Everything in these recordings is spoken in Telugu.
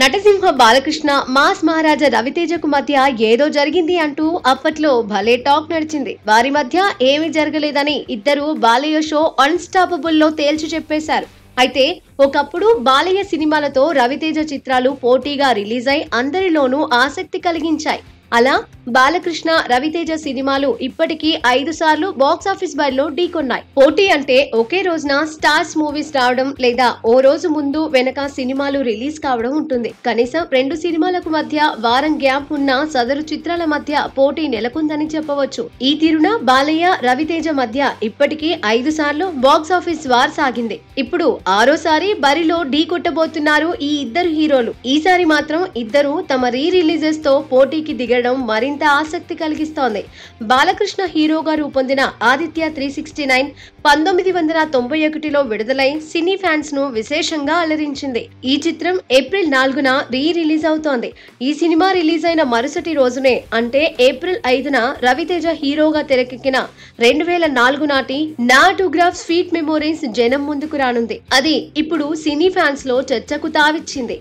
నటసింహ బాలకృష్ణ మాస్ మహారాజా రవితేజకు మధ్య ఏదో జరిగింది అంటూ అప్పట్లో భలే టాక్ నడిచింది. వారి మధ్య ఏమీ జరగలేదని ఇద్దరు బాలయ్య షో అన్స్టాపబుల్ లో తేల్చి చెప్పేశారు. అయితే ఒకప్పుడు బాలయ్య సినిమాలతో రవితేజ చిత్రాలు పోటీగా రిలీజ్ అయి అందరిలోనూ ఆసక్తి కలిగించాయి. అలా బాలకృష్ణ రవితేజ సినిమాలు ఇప్పటికీ 5 సార్లు బాక్సాఫీస్ బరిలో ఢీకొన్నాయి. పోటీ అంటే ఒకే రోజున స్టార్స్ మూవీస్ రావడం లేదా ఓ రోజు ముందు వెనక సినిమాలు రిలీజ్ కావడం ఉంటుంది. కనీసం 2 సినిమాలకు మధ్య వారం గ్యాప్ ఉన్న సదరు చిత్రాల మధ్య పోటీ నెలకొందని చెప్పవచ్చు. ఈ తీరున బాలయ్య రవితేజ మధ్య ఇప్పటికీ 5 సార్లు బాక్సాఫీస్ వార్ సాగింది. ఇప్పుడు 6సారి బరిలో ఢీ కొట్టబోతున్నారు ఈ ఇద్దరు హీరోలు. ఈసారి మాత్రం ఇద్దరు తమ రీ రిలీజెస్ తో పోటీకి దిగడం మరింత ఆసక్తి కలిగిస్తోంది. బాలకృష్ణ హీరోగా రూపొందిన ఆదిత్య 369 1991లో విడుదలై సినీ ఫ్యాన్స్ ను విశేషంగా అలరించింది. ఈ చిత్రం ఏప్రిల్ 4న రీ రిలీజ్ అవుతోంది. ఈ సినిమా రిలీజ్ అయిన మరుసటి రోజునే అంటే ఏప్రిల్ 5న రవితేజ హీరోగా తెరకెక్కిన 2004 నాటి నా ఆటోగ్రాఫ్ స్వీట్ మెమోరీస్ జనం ముందుకు రానుంది. అది ఇప్పుడు సినీ ఫ్యాన్స్ లో చర్చకు తావిచ్చింది.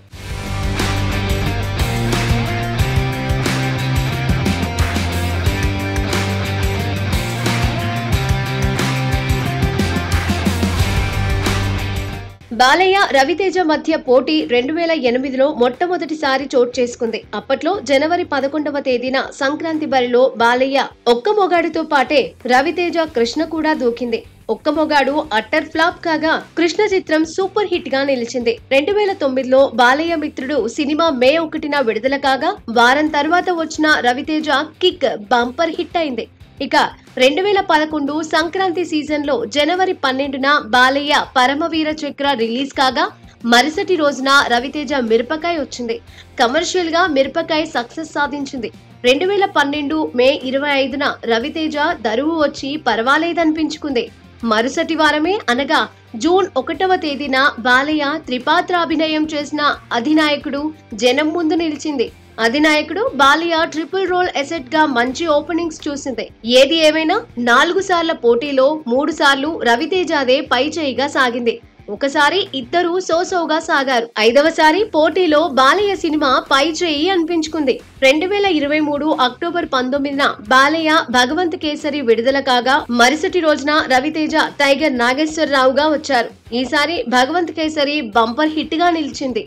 బాలయ్య రవితేజ మధ్య పోటీ 2008లో మొట్టమొదటిసారి చోటు చేసుకుంది. అప్పట్లో జనవరి 11వ తేదీన సంక్రాంతి బరిలో బాలయ్య ఒక్క మొగాడితో పాటే రవితేజ కృష్ణ కూడా దూకింది. ఒక్క మొగాడు అట్టర్ ఫ్లాప్ కాగా కృష్ణ చిత్రం సూపర్ హిట్ గా నిలిచింది. 2009లో బాలయ్య మిత్రుడు సినిమా మే 1న విడుదల కాగా వారం తర్వాత వచ్చిన రవితేజ కిక్ బంపర్ హిట్ అయింది. ఇక 2011 సంక్రాంతి సీజన్ లో జనవరి 12న బాలయ్య పరమవీర చక్ర రిలీజ్ కాగా మరుసటి రోజున రవితేజ మిరపకాయ్ వచ్చింది. కమర్షియల్ గా మిరపకాయ్ సక్సెస్ సాధించింది. 2012 మే 25న రవితేజ దరువు వచ్చి పర్వాలేదనిపించుకుంది. మరుసటి వారమే అనగా జూన్ 1వ తేదీన బాలయ్య త్రిపాత్రాభినయం చేసిన అధినాయకుడు జనం ముందు నిలిచింది. అధినాయకుడు బాలయ్య ట్రిపుల్ రోల్ ఎసెట్ గా మంచి ఓపెనింగ్స్ చూసింది. ఏది ఏమైనా 4 సార్ల పోటీలో 3 సార్లు రవితేజదే పై చేయిగా సాగింది. ఒకసారి ఇద్దరు సోసోగా సాగారు. 5వసారి పోటీలో బాలయ్య సినిమా పై చేయి అనిపించుకుంది. 2023 అక్టోబర్ 19న బాలయ్య భగవంత్ కేసరి విడుదల కాగా మరుసటి రోజున రవితేజ టైగర్ నాగేశ్వరరావుగా వచ్చారు. ఈసారి భగవంత్ కేసరి బంపర్ హిట్ గా నిలిచింది.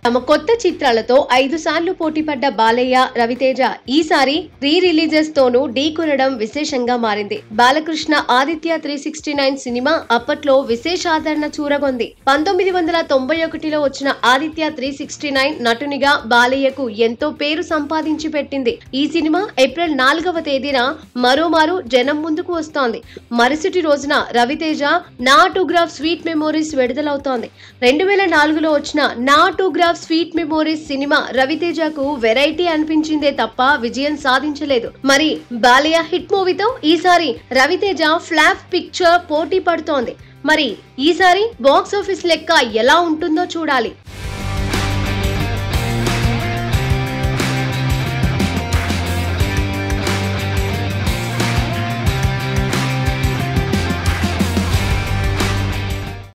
తమ కొత్త చిత్రాలతో 5 సార్లు పోటీపడ్డ బాలయ్య రవితేజ ఈసారి రీ రిలీజెస్ తోనూ ఢీకొనడం విశేషంగా మారింది. బాలకృష్ణ ఆదిత్య 369 సినిమా అప్పట్లో విశేష ఆదరణ చూరగొంది. 1991లో వచ్చిన ఆదిత్య 369 నటునిగా బాలయ్యకు ఎంతో పేరు సంపాదించి పెట్టింది. ఈ సినిమా ఏప్రిల్ 4వ తేదీన మరోమారు జనం ముందుకు వస్తోంది. మరుసటి రోజున Ravi Teja Naa autograph sweet memories విడుదలవుతోంది. 2004లో వచ్చిన Naa autograph sweet memories cinema రవితేజకు వెరైటీ అనిపించిందే తప్ప విజయం సాధించలేదు. మరి బాలయ్య హిట్ మూవీతో ఈసారి రవితేజ ఫ్లాప్ పిక్చర్ పోటీ పడుతోంది. మరి ఈసారి బాక్స్ ఆఫీస్ లెక్క ఎలా ఉంటుందో చూడాలి.